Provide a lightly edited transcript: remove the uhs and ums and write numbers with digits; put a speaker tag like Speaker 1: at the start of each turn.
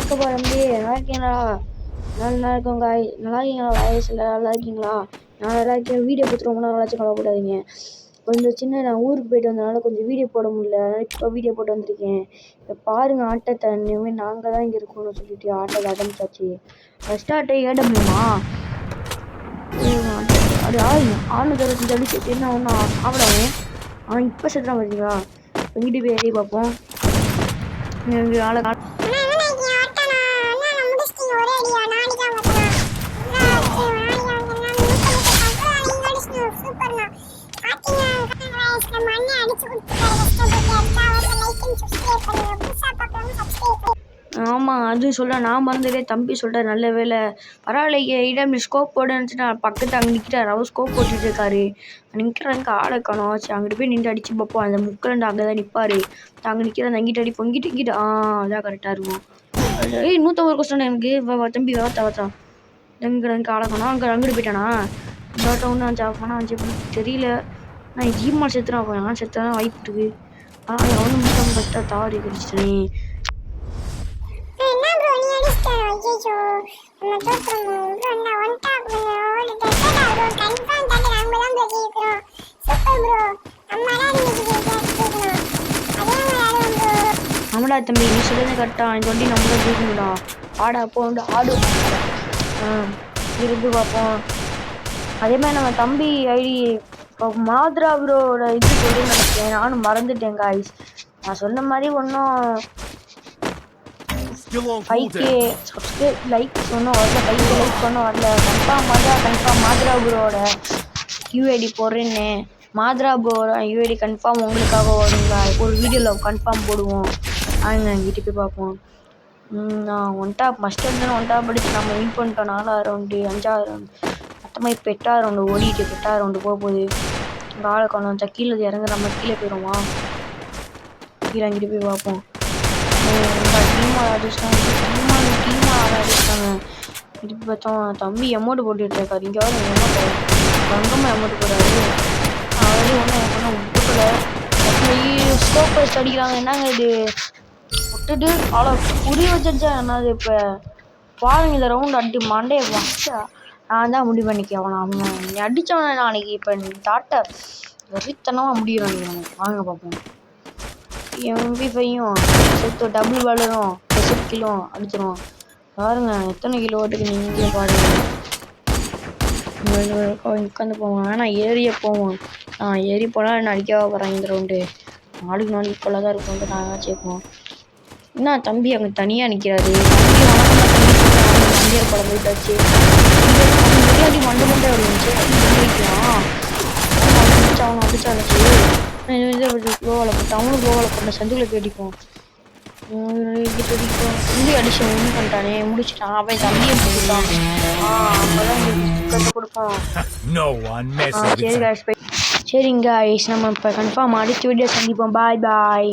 Speaker 1: வணக்கம் தம்பி, நல்லா இருக்கீங்களா? நல்லா இருக்கோம் காய். நல்லா இருக்கீங்களா வயசில்? நல்லா இருக்கீங்களா? நான் நல்லா இருக்கேன். வீடியோ பார்த்து ரொம்ப நாள் ஆச்சு, கவலைப்படாதீங்க. கொஞ்சம் சின்ன நான் ஊருக்கு போயிட்டு வந்தனால கொஞ்சம் வீடியோ போட முடியல. அதனால் இப்போ வீடியோ போட்டு வந்திருக்கேன். இப்போ பாருங்கள் ஆட்டத்தை. இனிமேல் நாங்கள் தான் இங்கே இருக்கணும்னு சொல்லிட்டு ஆட்டத்தை ஆரம்பிச்சாச்சு. ஃபஸ்ட் ஆட்டை ஏடபிள்யூமா அது ஆளுநர் தடவை அடிச்சு என்ன ஒன்றா சாப்பிடாமே. அவன் இப்போ செத்துறான் பார்த்தீங்களா? வீட்டு போய் ஏறி பார்ப்போம். ஆளை ஆமாம், அது சொல்ல நான் மறந்துட்டே. தம்பி சொல்கிறார், நல்ல வேலை பரவாயில்லையே. இடம் ஸ்கோப் போடுன்னு நான் பக்கத்து அங்கே நிற்கிறார். அவர் ஸ்கோப் போட்டுட்டு இருக்காரு. நிற்கிறாங்க ஆளை காணோம். சரி அங்கிட்டு போய் நின்று அடிச்சு பார்ப்போம். அந்த முக்கில் அங்கே தான் நிற்பார். அங்கே நிற்கிற அந்த அங்கிட்ட அடிப்போம். இங்கிட்டு அதான் கரெக்டாக இருக்கும். 150 கொஸ்டின் எனக்கு தம்பி வாத்தா எங்கே ஆளை காணோம். அங்கிட்டு போயிட்டானா? டாட்டா ஒன்று 5 ஆஃப் பண்ணால் 5 தெரியல. நான் ஜிம்மால் செத்துறான். நான் செத்தான் வாய்ப்பு இருக்குது. அவனு முக்கியம் ஃபஸ்ட்டாக தாவரி கடிச்சிட்டேன். நம்மளா தம்பி நீ சொல்லுறது கரெக்டா. இந்த வண்டி நம்ம தான் ஜெயிக்கணும்டா. ஆடா போண்டு ஆடு. இருந்து பார்ப்போம். அதே மாதிரி நம்ம தம்பி ஐடி இப்போ மாத்ரா ப்ரோட இது சொல்லுன்னு நினைக்கிறேன். நானும் மறந்துட்டேன் காய்ஸ். நான் சொன்ன மாதிரி ஒன்றும் 5K சப்ஸ்கிரைப் லைக் ஒன்றும் வரல. 5K லைக் ஒன்றும் வரல. கன்ஃபார்ம் மாத்ரா ப்ரோட யூஐடி போடுறேன்னு. மாத்ரா ப்ரோட யூஐடி கன்ஃபார்ம் உங்களுக்காக வருங்களா? ஒரு வீடியோவில் கன்ஃபார்ம் போடுவோம். வீட்டு போய் பார்ப்போம். நான் மஸ்ட் இருந்தாலும் படித்து நம்ம வின் பண்ணிட்டோம். 4ஆவது ரவுண்டு 5ஆவது ரவுண்டு மொத்தமாக இப்போ 8ஆவது ரவுண்டு ஓடிட்டு 8ஆவது ரவுண்டு போகுது. இங்கே ஆளை காணும். கீழே இறங்க நம்ம கீழே போயிடுவோமா? கீழே அங்கிட்டு போய் பார்ப்போம். டீமாக அடிச்சிட்டாங்க. இது பார்த்தோம். தம்பி அமௌண்ட் போட்டுட்டு இருக்காரு. இங்கே வர அமௌண்ட் தங்கமாக அமௌண்ட் போடுறாரு. ஆல்ரெடி ஒன்றும் கொடுக்கல. ஸ்கோப் வச்சு அடிக்கிறாங்க. என்னங்க இது விட்டுட்டு அவ்வளோ புரி வச்சிருச்சா என்னது? இப்போ பாருங்க இந்த ரவுண்டு அடி மண்டே வச்சா நான் தான் முடிவு பண்ணிக்க. அவனை நீ அடித்தவனை நாளைக்கு இப்போ நீ தாட்ட வெறித்தனமாக முடியும் நினைக்கிறேன். வாங்க பார்ப்போம். MP5யும் சேர்த்து டபுள் வளரும் 10 கிலோ அடிச்சிருவோம். பாருங்க எத்தனை கிலோ ஓட்டுக்கு நீங்களே பாருங்கள். உட்காந்து போவோம். ஆனால் ஏறியே போவோம். ஏறி போனால் என்ன அடிக்க போகிறேன். இந்த ரவுண்டு 4 ஈக்குவலாக தான் இருக்கும். நான் சேர்ப்போம். என்ன தம்பி அங்கே தனியாக நிற்கிறாரு. மண்டியர் படம் போயிட்டாச்சு. முன்னாடி மண்டை விழுந்துச்சு. அவனை அடிச்சாச்சு. கோவாவில் போட்டு அவனும் கோவாவில் போட்ட சந்துக்குள்ள கேட்டிப்போம். தம்பி அடிச்சு வின் பண்ணிட்டானே. முடிச்சுட்டான். அவன் தம்பியை போட்டுட்டான். அப்போதான் கொடுப்போம். சரிங்க நம்ம இப்போ கன்ஃபார்ம் அடுத்த வீடியோ சந்திப்போம். பாய்.